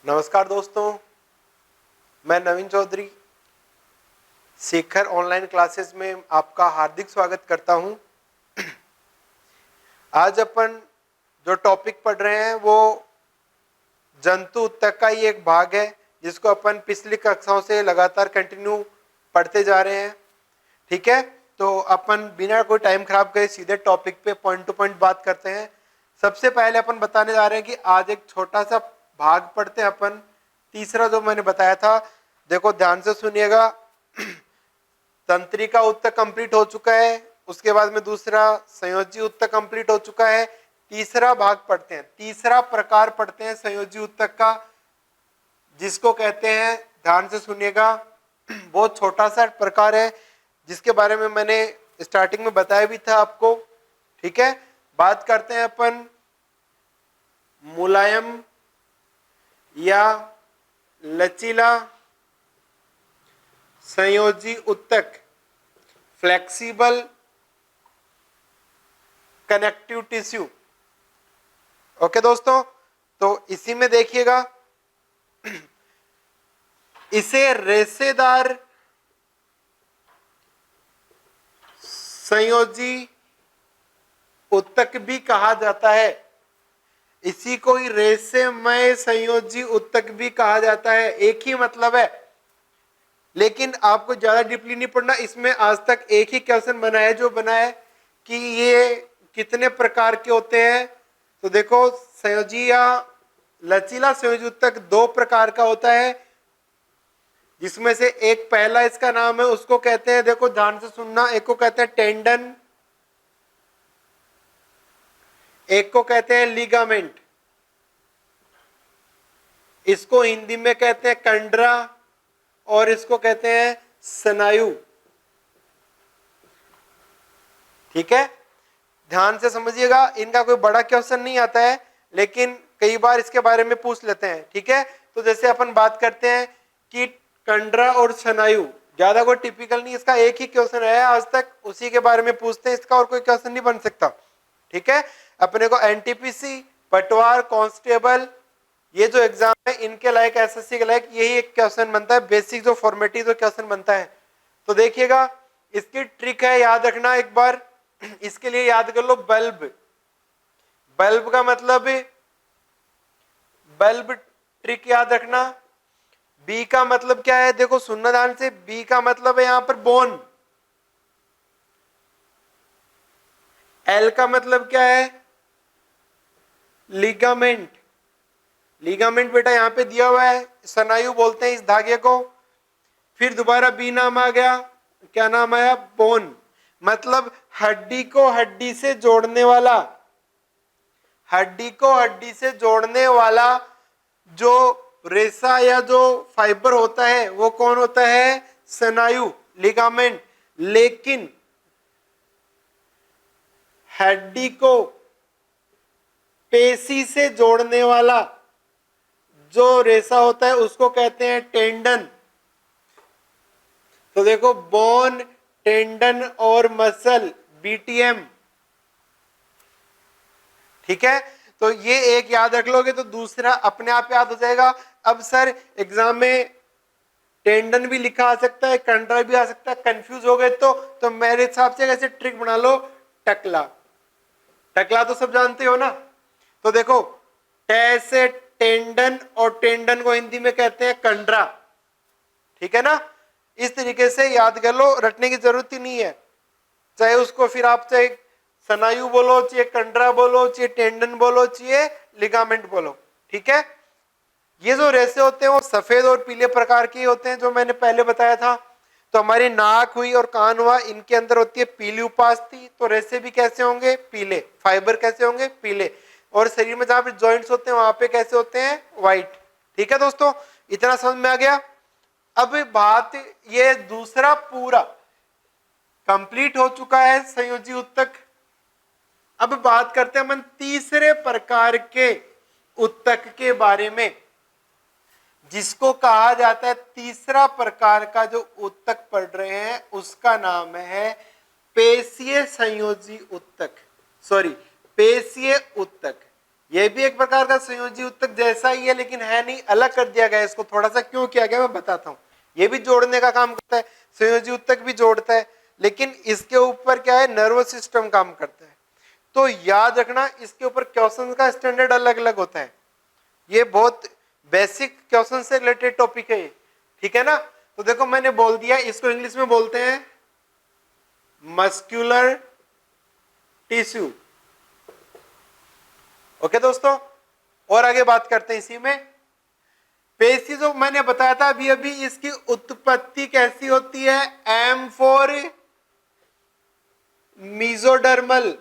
नमस्कार दोस्तों, मैं नवीन चौधरी शेखर ऑनलाइन क्लासेस में आपका हार्दिक स्वागत करता हूं। आज अपन जो टॉपिक पढ़ रहे हैं वो जंतु उत्तक का ही एक भाग है, जिसको अपन पिछली कक्षाओं से लगातार कंटिन्यू पढ़ते जा रहे हैं। ठीक है, तो अपन बिना कोई टाइम खराब करे सीधे टॉपिक पे पॉइंट टू पॉइंट बात करते हैं। सबसे पहले अपन बताने जा रहे हैं कि आज एक छोटा सा भाग पढ़ते हैं अपन। तीसरा जो मैंने बताया था, देखो ध्यान से सुनिएगा। तंत्रिका उत्तक कंप्लीट हो चुका है, उसके बाद में दूसरा संयोजी उत्तक कंप्लीट हो चुका है। तीसरा भाग पढ़ते हैं, तीसरा प्रकार पढ़ते हैं संयोजी उत्तक का, जिसको कहते हैं, ध्यान से सुनिएगा, बहुत छोटा सा प्रकार है जिसके बारे में मैंने स्टार्टिंग में बताया भी था आपको। ठीक है, बात करते हैं अपन मुलायम या लचीला संयोजी उत्तक, फ्लेक्सिबल कनेक्टिव टिश्यू। ओके दोस्तों, तो इसी में देखिएगा, इसे रेशेदार संयोजी उत्तक भी कहा जाता है। इसी को ही रेशेमय संयोजी उत्तक भी कहा जाता है, एक ही मतलब है। लेकिन आपको ज्यादा डीपली नहीं पढ़ना, इसमें आज तक एक ही क्वेश्चन बना है जो बना है कि ये कितने प्रकार के होते हैं। तो देखो, संयोजी या लचीला संयोजी उत्तक दो प्रकार का होता है, जिसमें से एक पहला इसका नाम है, उसको कहते हैं, देखो ध्यान से सुनना, एक को कहते हैं टेंडन, एक को कहते हैं लिगामेंट। इसको हिंदी में कहते हैं कंडरा और इसको कहते हैं स्नायु। ठीक है, ध्यान से समझिएगा, इनका कोई बड़ा क्वेश्चन नहीं आता है, लेकिन कई बार इसके बारे में पूछ लेते हैं। ठीक है, तो जैसे अपन बात करते हैं कि कंडरा और स्नायु, ज्यादा कोई टिपिकल नहीं, इसका एक ही क्वेश्चन है आज तक, उसी के बारे में पूछते हैं, इसका और कोई क्वेश्चन नहीं बन सकता। ठीक है, अपने को एनटीपीसी, पटवार, कांस्टेबल, ये जो एग्जाम है इनके लायक, एसएससी के लायक यही एक क्वेश्चन बनता है, बेसिक जो फॉर्मेटिव जो क्वेश्चन बनता है। तो देखिएगा, इसकी ट्रिक है, याद रखना एक बार, इसके लिए याद कर लो बल्ब। बल्ब का मतलब, बल्ब ट्रिक याद रखना। बी का मतलब क्या है, देखो सुनना ध्यान से, बी का मतलब है यहां पर बोन। एल का मतलब क्या है, लिगामेंट। लिगामेंट बेटा यहां पे दिया हुआ है, स्नायु बोलते हैं इस धागे को। फिर दोबारा बी नाम आ गया, क्या नाम आया, बोन, मतलब हड्डी को हड्डी से जोड़ने वाला, हड्डी को हड्डी से जोड़ने वाला जो रेशा या जो फाइबर होता है वो कौन होता है, स्नायु, लिगामेंट। लेकिन हड्डी को पेशी से जोड़ने वाला जो रेशा होता है उसको कहते हैं टेंडन। तो देखो, बोन, टेंडन और मसल, बीटीएम। ठीक है, तो ये एक याद रख लोगे तो दूसरा अपने आप याद हो जाएगा। अब सर एग्जाम में टेंडन भी लिखा आ सकता है, कंडरा भी आ सकता है, कंफ्यूज हो गए तो मेरे हिसाब से कैसे ट्रिक बना लो, टकला। टकला तो सब जानते हो ना। तो देखो, टे से टेंडन और टेंडन को हिंदी में कहते हैं कंडरा। ठीक है ना, इस तरीके से याद कर लो, रटने की जरूरत ही नहीं है। चाहे उसको फिर आप चाहे स्नायु बोलो, चाहे कंडरा बोलो, चाहे टेंडन बोलो, चाहे लिगामेंट बोलो। ठीक है, ये जो रेशे होते हैं वो सफेद और पीले प्रकार के होते हैं, जो मैंने पहले बताया था। तो हमारी नाक हुई और कान हुआ, इनके अंदर होती है पीली उपास्थि, तो रेशे भी कैसे होंगे, पीले, फाइबर कैसे होंगे, पीले, और शरीर में जहां पे जॉइंट्स होते हैं वहां पे कैसे होते हैं, व्हाइट। ठीक है दोस्तों, इतना समझ में आ गया। अब बात, ये दूसरा पूरा कंप्लीट हो चुका है संयोजी उत्तक। अब बात करते हैं हम तीसरे प्रकार के उत्तक के बारे में, जिसको कहा जाता है, तीसरा प्रकार का जो उत्तक पढ़ रहे हैं उसका नाम है पेशीय संयोजी उत्तक, सॉरी पेशीय उत्तक। ये भी एक प्रकार का संयोजी उत्तक जैसा ही है, लेकिन है नहीं, अलग कर दिया गया इसको थोड़ा सा। क्यों किया गया मैं बताता हूं। ये भी जोड़ने का काम करता है, संयोजी उत्तक भी जोड़ता है, लेकिन इसके ऊपर क्या है, नर्वस सिस्टम काम करता है। तो याद रखना इसके ऊपर क्वेश्चन का स्टैंडर्ड अलग अलग होता है। ये बहुत बेसिक क्वेश्चन से रिलेटेड टॉपिक है, ठीक है ना। तो देखो मैंने बोल दिया, इसको इंग्लिश में बोलते हैं मस्कुलर टिश्यू। ओके दोस्तों, और आगे बात करते हैं इसी में। पेशी जो मैंने बताया था अभी अभी, इसकी उत्पत्ति कैसी होती है, एम फॉर मीजोडर्मल।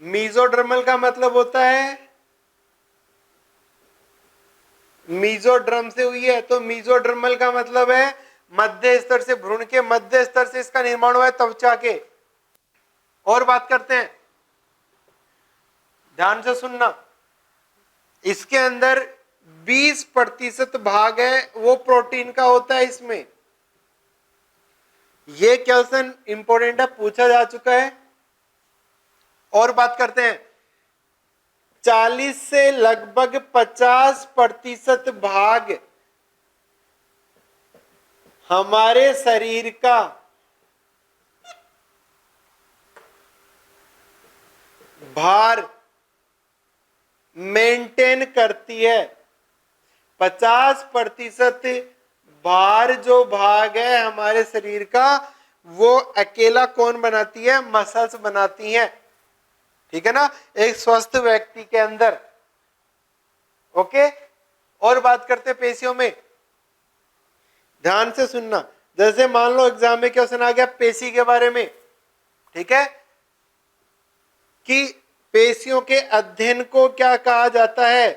मीजोडर्मल का मतलब होता है मीजोड्रम से हुई है, तो मीजोडर्मल का मतलब है मध्य स्तर से, भ्रूण के मध्य स्तर से इसका निर्माण हुआ है, त्वचा के। और बात करते हैं, ध्यान से सुनना, इसके अंदर 20% भाग है वो प्रोटीन का होता है इसमें। ये क्वेश्चन इंपॉर्टेंट है, पूछा जा चुका है। और बात करते हैं, 40 से लगभग 50% भाग हमारे शरीर का भार मेंटेन करती है। 50% भार जो भाग है हमारे शरीर का, वो अकेला कौन बनाती है, मसल्स बनाती हैं, ठीक है ना, एक स्वस्थ व्यक्ति के अंदर। ओके, और बात करते हैं पेशियों में, ध्यान से सुनना। जैसे मान लो एग्जाम में क्वेश्चन आ गया पेशी के बारे में, ठीक है, कि पेशियों के अध्ययन को क्या कहा जाता है,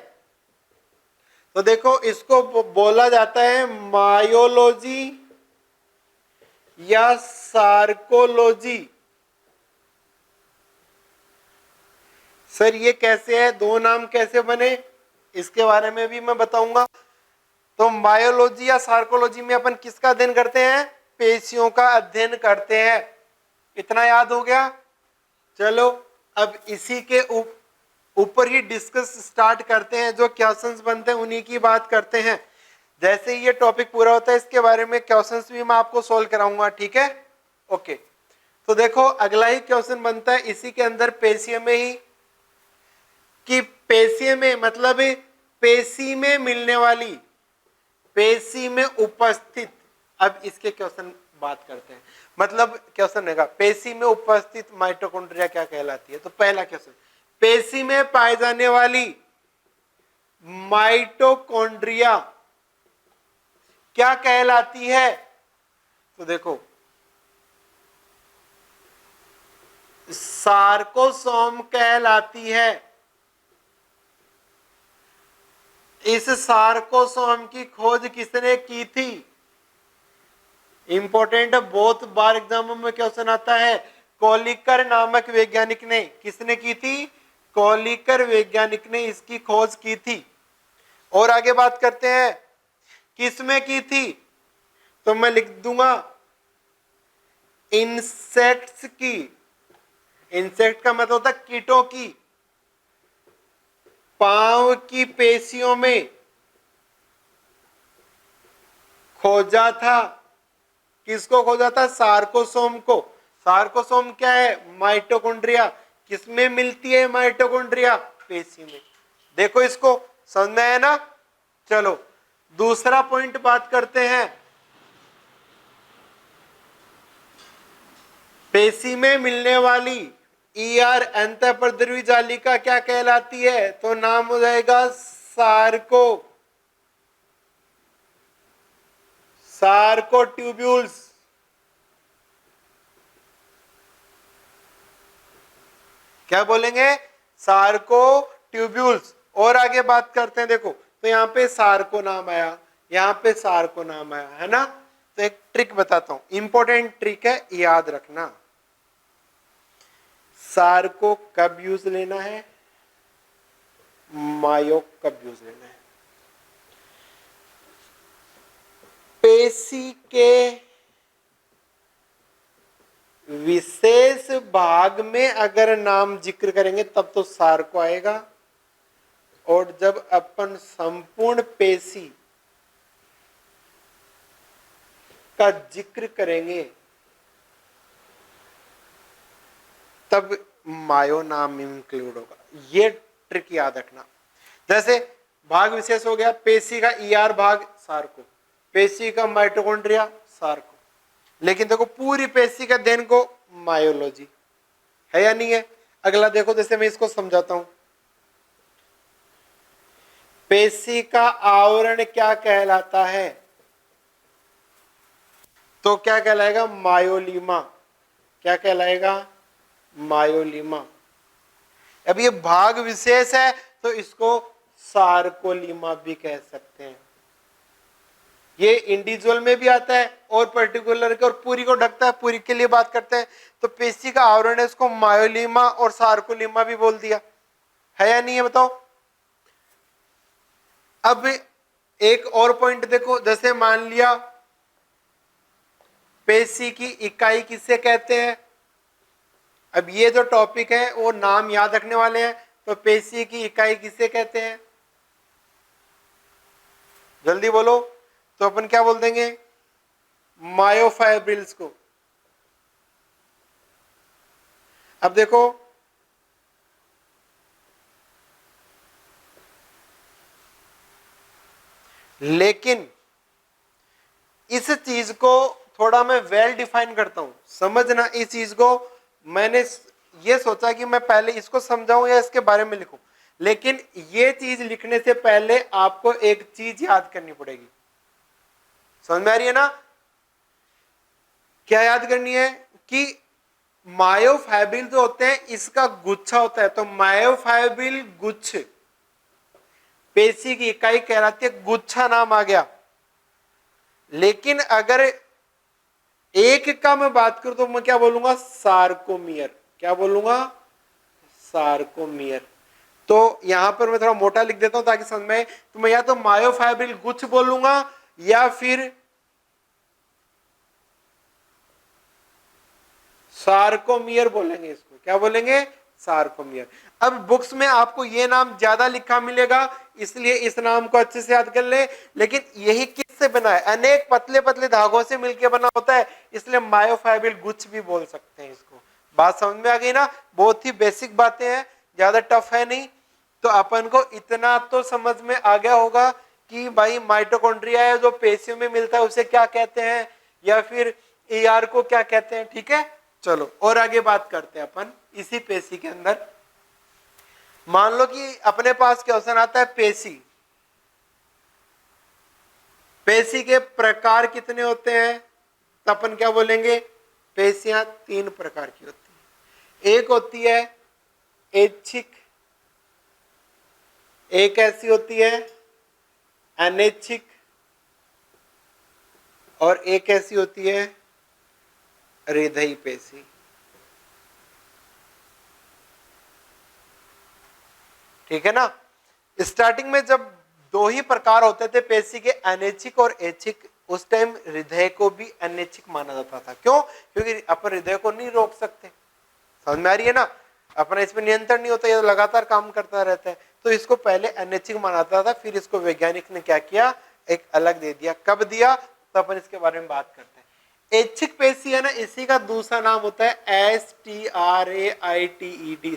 तो देखो इसको बोला जाता है मायोलॉजी या सार्कोलॉजी। सर ये कैसे है, दो नाम कैसे बने, इसके बारे में भी मैं बताऊंगा। तो मायोलॉजी या सार्कोलॉजी में अपन किसका अध्ययन करते हैं, पेशियों का अध्ययन करते हैं। इतना याद हो गया। चलो अब इसी के ऊपर ही डिस्कस स्टार्ट करते हैं, जो क्वेश्चंस बनते हैं उन्हीं की बात करते हैं। जैसे ही ये टॉपिक पूरा होता है इसके बारे में क्वेश्चंस भी मैं आपको सोल्व कराऊंगा, ठीक है। ओके, तो देखो अगला ही क्वेश्चन बनता है इसी के अंदर पेशियों में ही, कि पेशी में मतलब पेशी में मिलने वाली, पेशी में उपस्थित। अब इसके क्वेश्चन बात करते हैं, मतलब क्वेश्चन रहेगा पेशी में उपस्थित माइटोकॉन्ड्रिया क्या कहलाती है। तो पहला क्वेश्चन, पेशी में पाई जाने वाली माइटोकॉन्ड्रिया क्या कहलाती है। तो देखो सार्कोसोम कहलाती है। इस सार्कोसोम की खोज किसने की थी, इंपॉर्टेंट है, बहुत बार एग्जामों में क्वेश्चन आता है। कोलिकर नामक वैज्ञानिक ने, किसने की थी, कोलिकर वैज्ञानिक ने इसकी खोज की थी। और आगे बात करते हैं किसमें की थी, तो मैं लिख दूंगा इंसेक्ट्स की। इंसेक्ट का मतलब होता है कीटों की। पांव की पेशियों में खोजा था, किसको खोजा था, सार्कोसोम को। सार्कोसोम क्या है, माइटोकॉन्ड्रिया। किसमें मिलती है माइटोकॉन्ड्रिया, पेशी में। देखो इसको समझ में आया ना। चलो दूसरा पॉइंट बात करते हैं, पेशी में मिलने वाली ईआर अंतःप्रद्रवी जालिका क्या कहलाती है, तो नाम हो जाएगा सार्कोट्यूब्यूल्स। क्या बोलेंगे, सार्कोट्यूब्यूल्स। और आगे बात करते हैं, देखो तो यहाँ पे सार्को नाम आया, यहाँ पे सार्को नाम आया, है ना। तो एक ट्रिक बताता हूं, इंपॉर्टेंट ट्रिक है, याद रखना। सार्को कब यूज लेना है, मायो कब यूज लेना है। पेशी के विशेष भाग में अगर नाम जिक्र करेंगे तब तो सार्को आएगा, और जब अपन संपूर्ण पेशी का जिक्र करेंगे तब मायो नाम इंक्लूड होगा। ये ट्रिक याद रखना। जैसे भाग विशेष हो गया, पेशी का ईआर भाग सार्को, पेशी का माइटोकॉन्ड्रिया सार्को, लेकिन देखो पूरी पेशी का देन को मायोलॉजी है या नहीं है। अगला देखो, जैसे मैं इसको समझाता हूं, पेशी का आवरण क्या कहलाता है, तो क्या कहलाएगा, मायोलीमा। क्या कहलाएगा, मायोलीमा। अब ये भाग विशेष है तो इसको सार्कोलीमा भी कह सकते हैं। ये इंडिविजुअल में भी आता है और पर्टिकुलर के, और पूरी को ढकता है, पूरी के लिए बात करते हैं। तो पेशी का आवरण है, उसको मायोलीमा और सार्कोलीमा भी बोल दिया, है या नहीं है, बताओ। अब एक और पॉइंट देखो, जैसे मान लिया पेशी की इकाई किसे कहते हैं। अब ये जो टॉपिक है वो नाम याद रखने वाले हैं। तो पेशी की इकाई किसे कहते हैं, जल्दी बोलो। तो अपन क्या बोल देंगे, मायोफाइब्रिल्स को। अब देखो, लेकिन इस चीज को थोड़ा मैं वेल डिफाइन करता हूं, समझना इस चीज को। मैंने ये सोचा कि मैं पहले इसको समझाऊं या इसके बारे में लिखूं, लेकिन ये चीज लिखने से पहले आपको एक चीज याद करनी पड़ेगी। समझ में आ रही है ना, क्या याद करनी है कि मायोफाइब्रिल जो होते हैं इसका गुच्छा होता है। तो मायोफाइब्रिल गुच्छ पेशी की इकाई कहलाती है, गुच्छा नाम आ गया। लेकिन अगर एक का मैं बात करूं तो मैं क्या बोलूंगा, सार्कोमियर। क्या बोलूंगा, सार्कोमियर। तो यहां पर मैं थोड़ा मोटा लिख देता हूं ताकि समझ में। तो मैं या तो मायोफाइब्रिल गुच्छ बोलूंगा या फिर सार्कोमियर बोलेंगे इसको। क्या बोलेंगे, सार्कोमियर। अब बुक्स में आपको ये नाम ज्यादा लिखा मिलेगा, इसलिए इस नाम को अच्छे से याद कर ले। लेकिन यही किससे बना है, अनेक पतले पतले धागों से मिलकर बना होता है, इसलिए मायोफाइब्रिल गुच्छ भी बोल सकते हैं इसको। बात समझ में आ गई ना, बहुत ही बेसिक बातें हैं, ज्यादा टफ है नहीं। तो अपन को इतना तो समझ में आ गया होगा कि भाई माइटोकॉन्ड्रिया है जो पेशियों में मिलता है उसे क्या कहते हैं, या फिर ईआर को क्या कहते हैं। ठीक है, चलो और आगे बात करते हैं अपन इसी पेशी के अंदर। मान लो कि अपने पास क्वेश्चन आता है पेशी, पेशी के प्रकार कितने होते हैं, तो अपन क्या बोलेंगे, पेशियां 3 प्रकार की होती है। एक होती है ऐच्छिक, एक ऐसी होती है अनैच्छिक, और एक ऐसी होती है हृदयी पेशी। ठीक है ना। स्टार्टिंग में जब 2 ही प्रकार होते थे पेशी के, अनैच्छिक और ऐच्छिक, उस टाइम हृदय को भी अनैच्छिक माना जाता था। क्यों, क्योंकि अपन हृदय को नहीं रोक सकते। समझ में आ रही है ना, अपना इसमें नियंत्रण नहीं होता, ये लगातार काम करता रहता है। तो इसको पहले अनैच्छिक माना जाता था, फिर इसको वैज्ञानिक ने क्या किया, एक अलग दे दिया। कब दिया, तो अपन इसके बारे में बात करते हैं। ऐच्छिक पेशी है ना, इसी का दूसरा नाम होता है STRAITED,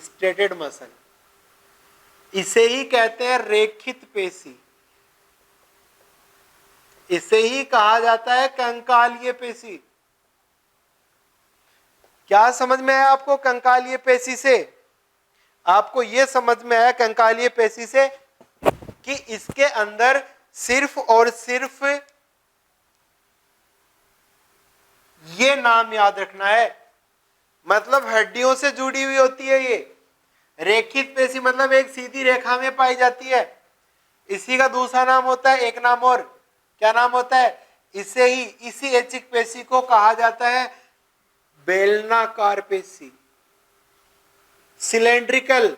स्ट्रेटेड मसल। इसे ही कहते हैं रेखित पेशी, इसे ही कहा जाता है कंकालीय पेशी। क्या समझ में आया आपको कंकालीय पेशी से, आपको यह समझ में आया कंकालीय पेशी से कि इसके अंदर सिर्फ और सिर्फ ये नाम याद रखना है, मतलब हड्डियों से जुड़ी हुई होती है ये। रेखित पेशी मतलब एक सीधी रेखा में पाई जाती है। इसी का दूसरा नाम होता है, एक नाम और, क्या नाम होता है, इसे ही, इसी ऐच्छिक पेशी को कहा जाता है बेलनाकार पेशी, सिलेंड्रिकल।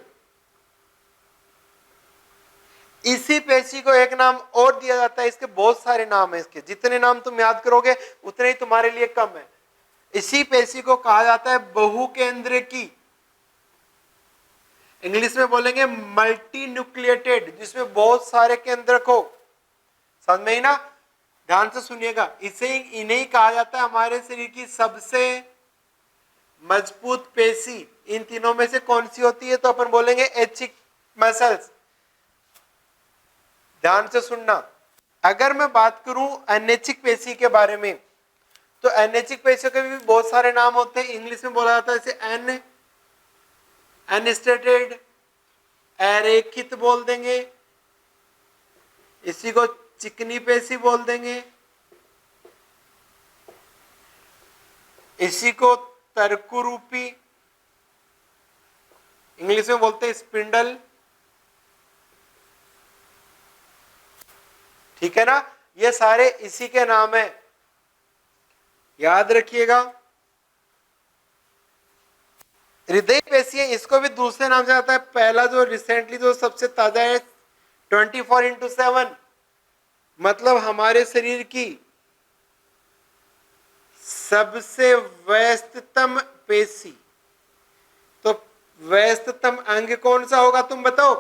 इसी पेशी को एक नाम और दिया जाता है, इसके बहुत सारे नाम है, इसके जितने नाम तुम याद करोगे उतने ही तुम्हारे लिए कम है। इसी पेशी को कहा जाता है बहुकेंद्र की, इंग्लिश में बोलेंगे मल्टी न्यूक्लिएटेड, जिसमें बहुत सारे केंद्रक हो। समझ में ही ना, ध्यान से सुनिएगा। इसे इन्हें कहा जाता है हमारे शरीर की सबसे मजबूत पेशी। इन तीनों में से कौन सी होती है? तो अपन बोलेंगे एचिक मसल्स। ध्यान से सुनना। अगर मैं बात करूं अनैच्छिक पेशी के बारे में, तो अनैच्छिक पेशियों के भी बहुत सारे नाम होते हैं। इंग्लिश में बोला जाता है जैसे अनस्टेटेड, अरेखित बोल देंगे, इसी को चिकनी पेशी बोल देंगे, इसी को तर्कुरूपी, इंग्लिश में बोलते हैं स्पिंडल। ठीक है ना, ये सारे इसी के नाम है, याद रखिएगा। हृदय पेशी है, इसको भी दूसरे नाम से आता है। पहला जो रिसेंटली जो सबसे ताजा है 24/7, मतलब हमारे शरीर की सबसे व्यस्ततम पेशी। तो व्यस्ततम अंग कौन सा होगा तुम बताओ?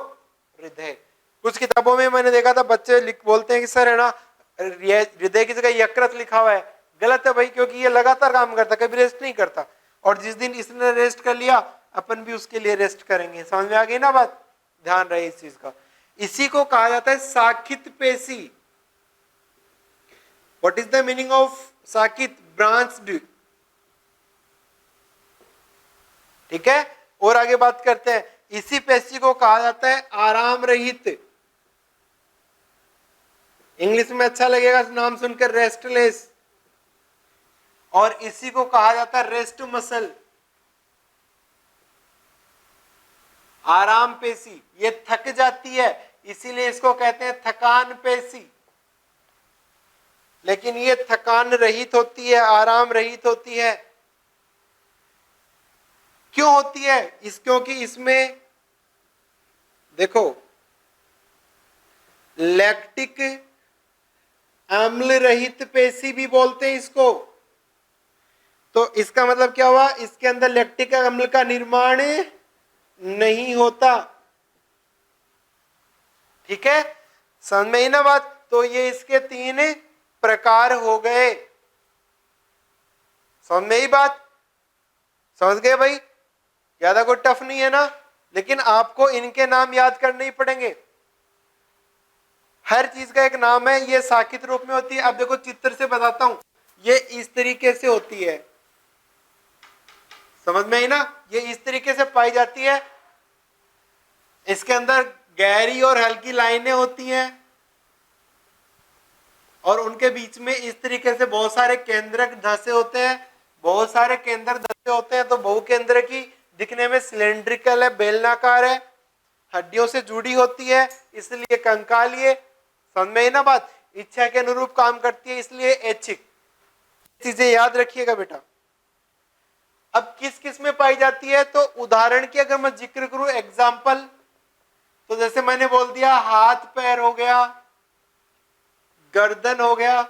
हृदय। कुछ किताबों में मैंने देखा था बच्चे बोलते हैं कि सर है ना हृदय की जगह यकृत लिखा हुआ है। गलत है भाई, क्योंकि ये लगातार काम करता, कभी रेस्ट नहीं करता। और जिस दिन इसने रेस्ट कर लिया अपन भी उसके लिए रेस्ट करेंगे। समझ में आ गई ना बात? ध्यान रहे इस चीज का। इसी को कहा जाता है साखित पेशी। What is the meaning of साखित? ब्रांच्ड। ठीक है, और आगे बात करते हैं। इसी पेशी को कहा जाता है आराम रहित। इंग्लिश में अच्छा लगेगा नाम सुनकर, रेस्टलेस। और इसी को कहा जाता है रेस्ट मसल, आराम पेशी। ये थक जाती है, इसीलिए इसको कहते हैं थकान पेशी। लेकिन ये थकान रहित होती है, आराम रहित होती है। क्यों होती है? क्योंकि इसमें देखो लैक्टिक अम्ल रहित पेशी भी बोलते हैं इसको। तो इसका मतलब क्या हुआ? इसके अंदर लैक्टिक अम्ल का निर्माण नहीं होता। ठीक है, समझ में ही ना बात? तो ये इसके 3 प्रकार हो गए। समझ में ही बात? समझ गए भाई? ज्यादा कोई टफ नहीं है ना, लेकिन आपको इनके नाम याद करने ही पड़ेंगे। हर चीज का एक नाम है। ये साकित रूप में होती है। अब देखो चित्र से बताता हूं, ये इस तरीके से होती है। समझ में आई ना? ये इस तरीके से पाई जाती है। इसके अंदर गहरी और हल्की लाइनें होती हैं और उनके बीच में इस तरीके से बहुत सारे केंद्रक धसे होते हैं। बहुत सारे केंद्र धसे होते हैं तो बहुकेंद्र की दिखने में सिलेंड्रिकल है, बेलनाकार है, हड्डियों से जुड़ी होती है, इसलिए कंकालीय। समझ में आई ना बात? इच्छा के अनुरूप काम करती है, इसलिए ऐच्छिक। चीजें याद रखिएगा बेटा। अब किस किस में पाई जाती है? तो उदाहरण की अगर मैं जिक्र करूं, एग्जाम्पल, तो जैसे मैंने बोल दिया हाथ पैर हो गया, गर्दन हो गया।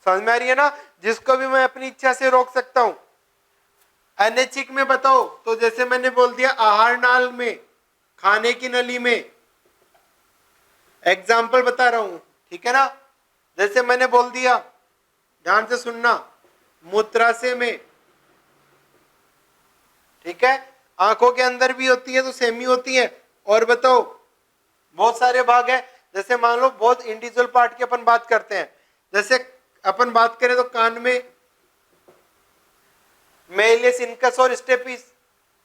समझ में आ रही है ना? जिसको भी मैं अपनी इच्छा से रोक सकता हूं। अनैच्छिक में बताओ तो जैसे मैंने बोल दिया आहार नाल में, खाने की नली में। एग्जाम्पल बता रहा हूं, ठीक है ना? जैसे मैंने बोल दिया, ध्यान से सुनना, मूत्राशय में। ठीक है, आंखों के अंदर भी होती है तो सेमी होती है। और बताओ बहुत सारे भाग है। जैसे मान लो बहुत इंडिविजुअल पार्ट की अपन बात करते हैं। जैसे अपन बात करें तो कान में मेलियस इनकस और स्टेपिस।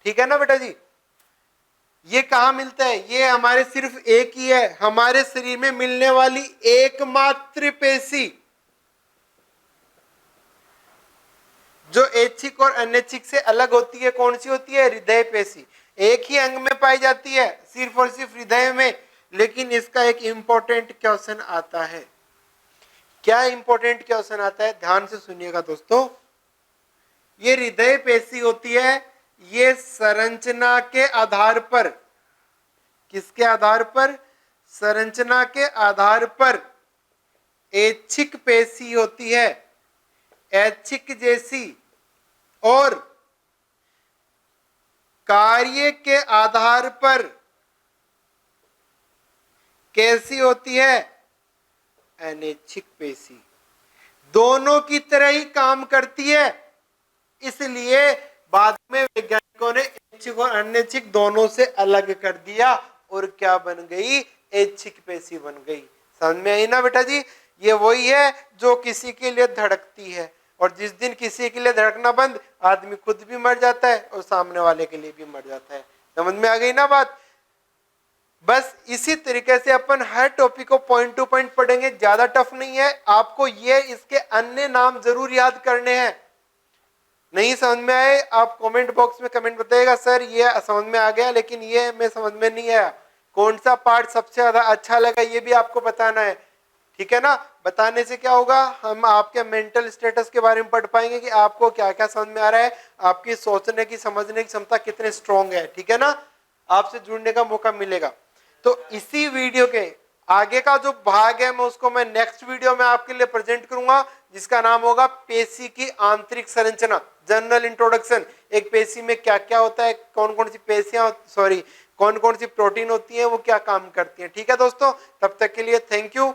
ठीक है ना बेटा जी? ये कहां मिलता है? ये हमारे सिर्फ एक ही है, हमारे शरीर में मिलने वाली एकमात्र पेशी जो ऐच्छिक और अनैच्छिक से अलग होती है। कौन सी होती है? हृदय पेशी। एक ही अंग में पाई जाती है, सिर्फ और सिर्फ हृदय में। लेकिन इसका एक इंपॉर्टेंट क्वेश्चन आता है। क्या इंपॉर्टेंट क्वेश्चन आता है? ध्यान से सुनिएगा दोस्तों। ये हृदय पेशी होती है, ये संरचना के आधार पर, किसके आधार पर? संरचना के आधार पर ऐच्छिक पेशी होती है, ऐच्छिक जैसी। और कार्य के आधार पर कैसी होती है? अनैच्छिक पेशी। दोनों की तरह ही काम करती है, इसलिए बाद में वैज्ञानिकों ने ऐच्छिक और अनैच्छिक दोनों से अलग कर दिया और क्या बन गई? ऐच्छिक पेशी बन गई। समझ में आई ना बेटा जी? ये वही है जो किसी के लिए धड़कती है, और जिस दिन किसी के लिए धड़कना बंद, आदमी खुद भी मर जाता है और सामने वाले के लिए भी मर जाता है। समझ में आ गई ना बात? बस इसी तरीके से अपन हर टॉपिक को पॉइंट टू पॉइंट पढ़ेंगे, ज्यादा टफ नहीं है। आपको ये इसके अन्य नाम जरूर याद करने हैं। नहीं समझ में आए आप कमेंट बॉक्स में कमेंट बताइएगा, सर ये समझ में आ गया लेकिन ये मैं समझ में नहीं आया। कौन सा पार्ट सबसे ज्यादा अच्छा लगा ये भी आपको बताना है, ठीक है ना? बताने से क्या होगा, हम आपके मेंटल स्टेटस के बारे में पढ़ पाएंगे कि आपको क्या क्या समझ में आ रहा है, आपकी सोचने की समझने की क्षमता कितनी स्ट्रांग है, ठीक है ना? आपसे जुड़ने का मौका मिलेगा। तो इसी वीडियो के आगे का जो भाग है मैं नेक्स्ट वीडियो में आपके लिए प्रेजेंट करूंगा, जिसका नाम होगा पेशी की आंतरिक संरचना, जनरल इंट्रोडक्शन। एक पेशी में क्या क्या होता है, कौन कौन सी पेशियां कौन कौन सी प्रोटीन होती है, वो क्या काम करती हैं। ठीक है दोस्तों, तब तक के लिए थैंक यू।